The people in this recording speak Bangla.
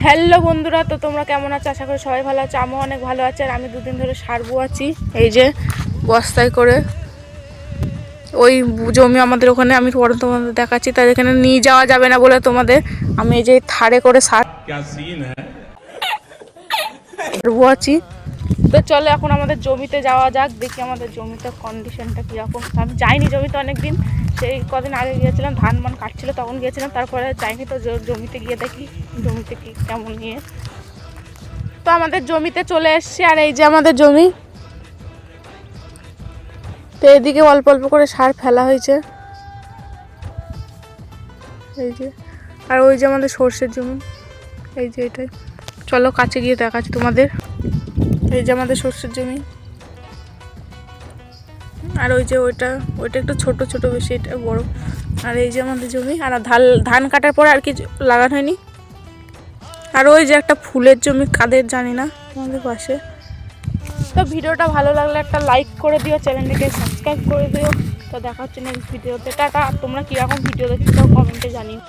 হ্যালো বন্ধুরা, তো তোমরা কেমন আছো? আশা করি সবাই ভালো আছে। আমিও অনেক ভালো আছি। আর আমি দুদিন ধরে সার বোয়াচ্ছি, এই যে বস্তায় করে। ওই জমি আমাদের ওখানে, আমি তোমাদের দেখাচ্ছি। তাই এখানে নিয়ে যাওয়া যাবে না বলে তোমাদের আমি এই যে থারে করে সার বোয়াচ্ছি। তো চলো এখন আমাদের জমিতে যাওয়া যাক, দেখি আমাদের জমিটার কন্ডিশনটা কীরকম। আমি যাইনি জমিতে অনেকদিন, সেই কদিন আগে গিয়েছিলাম, ধান মান কাটছিল তখন গিয়েছিলাম, তারপরে যাইনি। তো জমিতে গিয়ে দেখি জমিতে কি কেমন নিয়ে। তো আমাদের জমিতে চলে এসছি, আর এই যে আমাদের জমি। তো এদিকে অল্প অল্প করে সার ফেলা হয়েছে, এই যে। আর ওই যে আমাদের সর্ষের জমি, এই যে এটাই। চলো কাছে গিয়ে দেখাচ্ছি তোমাদের। এই যে আমাদের সর্ষের জমি, আর ওই যে ওইটা একটু ছোট ছোট, বেশি এটা বড়। আর এই যে আমাদের জমি। আর ধান কাটার পরে আর কিছু লাগানো হয়নি। আর ওই যে একটা ফুলের জমি, কাদের জানি না, আমাদের পাশে। তো ভিডিওটা ভালো লাগলে একটা লাইক করে দিও, চ্যানেলটাকে সাবস্ক্রাইব করে দিও। তো দেখা হচ্ছে নেক্সট ভিডিওতে। টাটা। তোমরা কীরকম ভিডিও দেখতে চাও কমেন্টে জানিও।